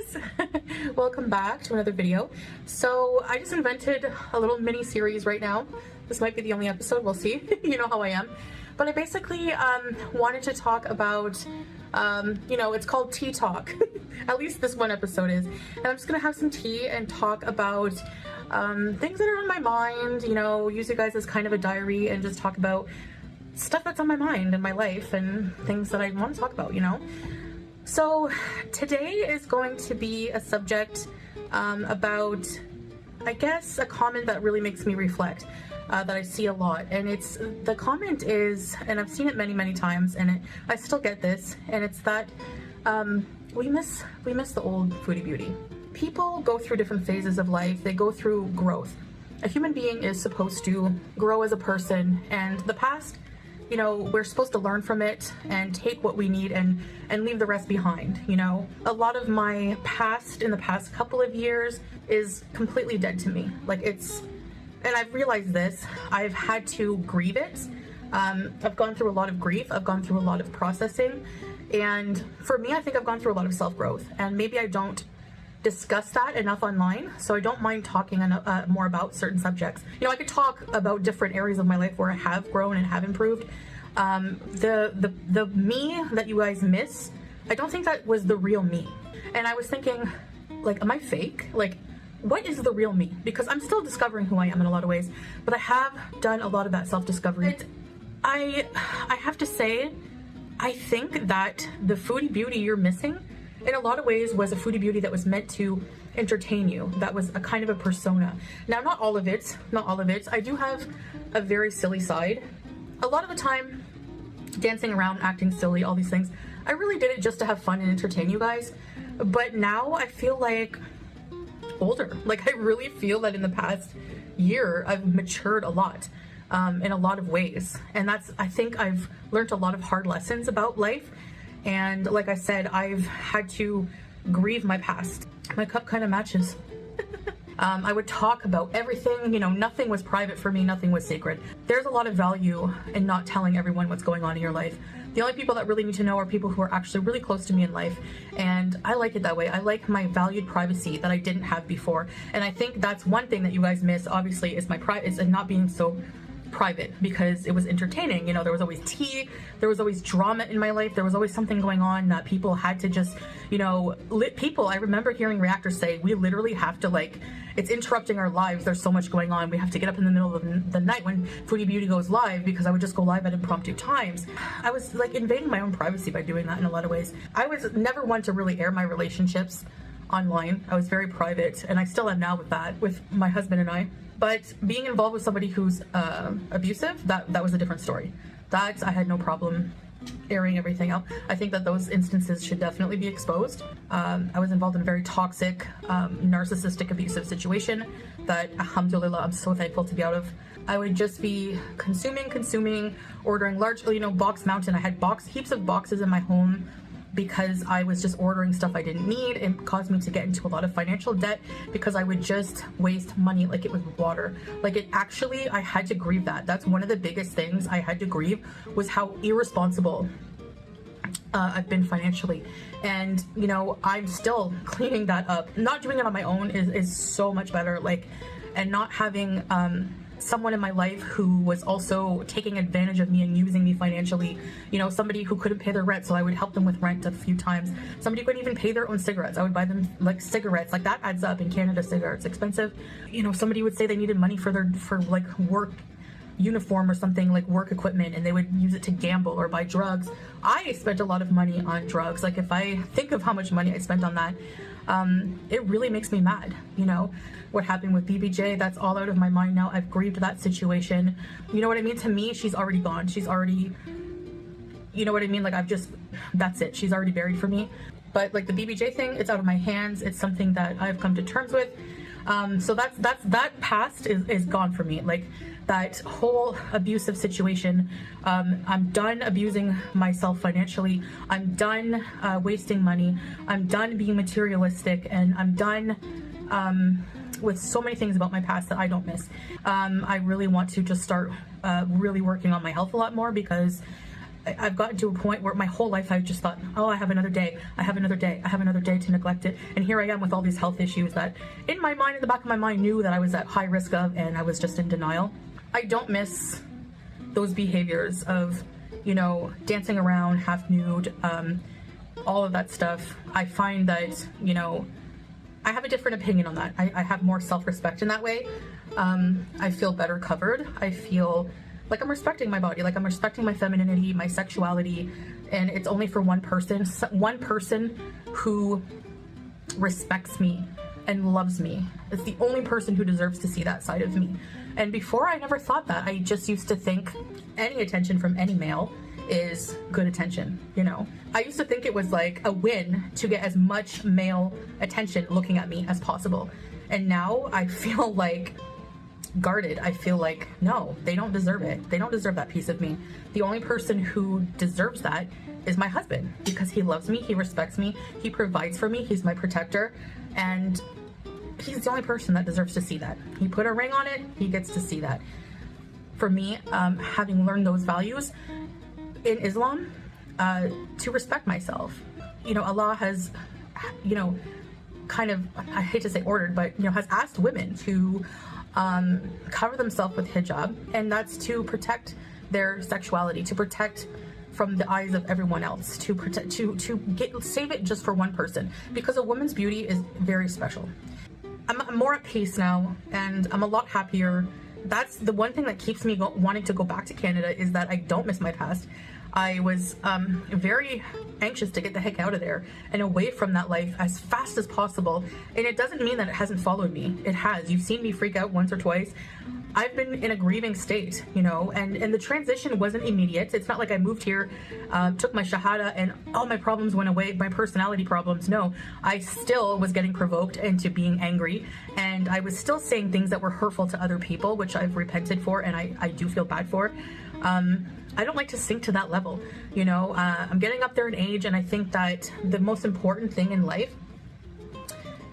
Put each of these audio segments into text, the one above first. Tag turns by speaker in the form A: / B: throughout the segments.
A: guys. Welcome back to another video. So I just invented a little mini series right now. This might be the only episode, we'll see. You know how I am. But I basically wanted to talk about, you know, it's called tea talk. At least this one episode is. And I'm just gonna have some tea and talk about things that are on my mind, you know, use you guys as kind of a diary and just talk about stuff that's on my mind in my life and things that I want to talk about, you know. So today is going to be a subject about, I guess, a comment that really makes me reflect, that I see a lot. And it's, the comment is, and I've seen it many times, and I still get this, and it's that we miss the old Foodie beauty. People go through different phases of life. They go through growth. A human being is supposed to grow as a person, and the past, you know, we're supposed to learn from it and take what we need and leave the rest behind, you know. A lot of my past in the past couple of years is completely dead to me. Like, it's, and I've realized this, I've had to grieve it. I've gone through a lot of grief. I've gone through a lot of processing. And for me, I think I've gone through a lot of self-growth, and maybe I don't discuss that enough online, so I don't mind talking more about certain subjects. You know, I could talk about different areas of my life where I have grown and have improved. The me that you guys miss, I don't think that was the real me. And I was thinking, like, am I fake? Like, what is the real me? Because I'm still discovering who I am in a lot of ways, but I have done a lot of that self-discovery. I have to say, I think that the Foodie beauty you're missing in a lot of ways was a Foodie beauty that was meant to entertain you. That was a kind of a persona. Now, not all of it. I do have a very silly side. A lot of the time, dancing around, acting silly, all these things, I really did it just to have fun and entertain you guys. But now I feel like older. Like, I really feel that in the past year, I've matured a lot. In a lot of ways. And that's, I think I've learned a lot of hard lessons about life. And like I said, I've had to grieve my past. My cup kind of matches. I would talk about everything, you know, nothing was private for me, nothing was sacred. There's a lot of value in not telling everyone what's going on in your life. The only people that really need to know are people who are actually really close to me in life. And I like it that way. I like my valued privacy that I didn't have before. And I think that's one thing that you guys miss, obviously, is my is not being so private, because it was entertaining. You know, there was always tea, there was always drama in my life, there was always something going on that people had to just, you know, I remember hearing reactors say, we literally have to, like, it's interrupting our lives, there's so much going on, we have to get up in the middle of the night when Foodie Beauty goes live, because I would just go live at impromptu times. I was like invading my own privacy by doing that in a lot of ways. I was never one to really air my relationships online. I was very private, and I still am now with that, with my husband and I. But being involved with somebody who's abusive, that was a different story. That I had no problem airing everything out. I think that those instances should definitely be exposed. I was involved in a very toxic, narcissistic, abusive situation that, alhamdulillah, I'm so thankful to be out of. I would just be consuming, ordering large, you know, box mountain. I had heaps of boxes in my home, because I was just ordering stuff I didn't need. It caused me to get into a lot of financial debt because I would just waste money like it was water. Like, it actually, I had to grieve that. That's one of the biggest things I had to grieve, was how irresponsible I've been financially. And, you know, I'm still cleaning that up. Not doing it on my own is so much better. Like, and not having someone in my life who was also taking advantage of me and using me financially. You know, somebody who couldn't pay their rent, so I would help them with rent a few times. Somebody couldn't even pay their own cigarettes, I would buy them, like, cigarettes. Like, that adds up. In Canada, cigarettes expensive. You know, somebody would say they needed money for like work uniform or something, like work equipment, and they would use it to gamble or buy drugs. I spent a lot of money on drugs. Like, if I think of how much money I spent on that, it really makes me mad. You know, what happened with BBJ, that's all out of my mind now. I've grieved that situation. You know what I mean? To me, she's already gone. She's already, you know what I mean? Like, that's it. She's already buried for me. But like the BBJ thing, it's out of my hands. It's something that I've come to terms with. So that past is gone for me. Like, that whole abusive situation, I'm done abusing myself financially. I'm done wasting money. I'm done being materialistic, and I'm done with so many things about my past that I don't miss. I really want to just start really working on my health a lot more, because I've gotten to a point where my whole life I've just thought, oh, I have another day, I have another day, I have another day to neglect it. And here I am with all these health issues that in my mind, in the back of my mind, knew that I was at high risk of, and I was just in denial. I don't miss those behaviors of, you know, dancing around half nude, all of that stuff. I find that, you know, I have a different opinion on that. I have more self-respect in that way. I feel better covered. I feel like I'm respecting my body, like I'm respecting my femininity, my sexuality, and it's only for one person who respects me and loves me. It's the only person who deserves to see that side of me. And before, I never thought that. I just used to think any attention from any male is good attention, you know. I used to think it was like a win to get as much male attention looking at me as possible. And now I feel like guarded. I feel like, no, they don't deserve it. They don't deserve that piece of me. The only person who deserves that is my husband, because he loves me, he respects me, he provides for me, he's my protector, and he's the only person that deserves to see that. He put a ring on it, he gets to see that. For me, having learned those values in Islam, to respect myself, you know, Allah has, you know, kind of, I hate to say ordered, but, you know, has asked women to cover themselves with hijab, and that's to protect their sexuality, to protect from the eyes of everyone else, to protect, save it just for one person, because a woman's beauty is very special. I'm more at peace now, and I'm a lot happier. That's the one thing that keeps me wanting to go back to Canada, is that I don't miss my past. I was very anxious to get the heck out of there and away from that life as fast as possible. And it doesn't mean that it hasn't followed me. It has. You've seen me freak out once or twice. I've been in a grieving state, you know, and the transition wasn't immediate. It's not like I moved here, took my shahada, and all my problems went away, my personality problems. No, I still was getting provoked into being angry, and I was still saying things that were hurtful to other people, which I've repented for, and I do feel bad for. I don't like to sink to that level, you know. I'm getting up there in age, and I think that the most important thing in life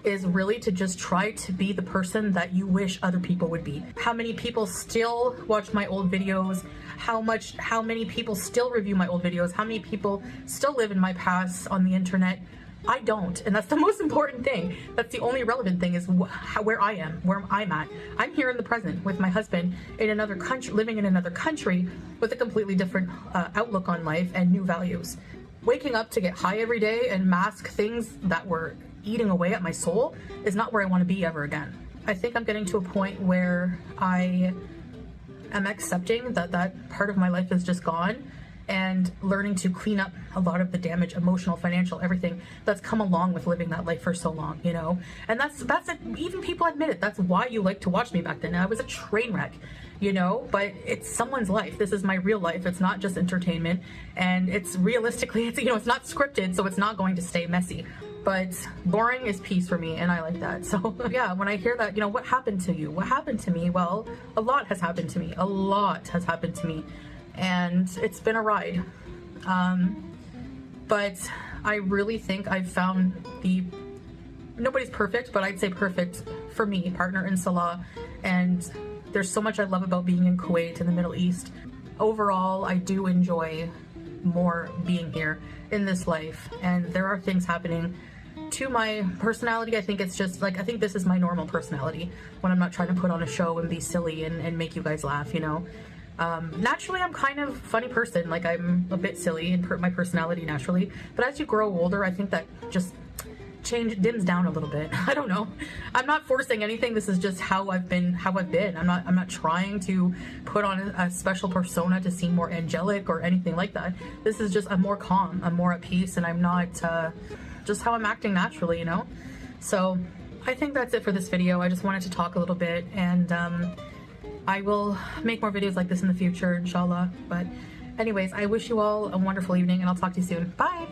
A: is really to just try to be the person that you wish other people would be. How many people still watch my old videos? How many people still review my old videos? How many people still live in my past on the internet? I don't, and that's the most important thing. That's the only relevant thing, is where I am, where I'm at. I'm here in the present with my husband in another country, living in another country with a completely different outlook on life and new values. Waking up to get high every day and mask things that were eating away at my soul is not where I want to be ever again. I think I'm getting to a point where I am accepting that that part of my life is just gone, and learning to clean up a lot of the damage, emotional, financial, everything that's come along with living that life for so long, you know. And that's it. Even people admit it. That's why you like to watch me back then. I was a train wreck, you know, but it's someone's life. This is my real life. It's not just entertainment, and it's realistically, it's, you know, it's not scripted, so it's not going to stay messy. But boring is peace for me, and I like that. So yeah, when I hear that, you know, what happened to you? What happened to me? Well, a lot has happened to me. A lot has happened to me. And it's been a ride. But I really think I've found nobody's perfect, but I'd say perfect for me, partner in Salah. And there's so much I love about being in Kuwait, in the Middle East. Overall, I do enjoy more being here in this life. And there are things happening to my personality. I think it's just like, I think this is my normal personality when I'm not trying to put on a show and be silly and make you guys laugh, you know. Naturally, I'm kind of a funny person. Like, I'm a bit silly in my personality naturally, but as you grow older, I think that just dims down a little bit. I don't know. I'm not forcing anything. This is just how I've been. I'm not trying to put on a special persona to seem more angelic or anything like that. This is just, I'm more calm. I'm more at peace, and I'm not just how I'm acting naturally, you know. So I think that's it for this video. I just wanted to talk a little bit, and I will make more videos like this in the future, inshallah. But anyways, I wish you all a wonderful evening, and I'll talk to you soon. Bye!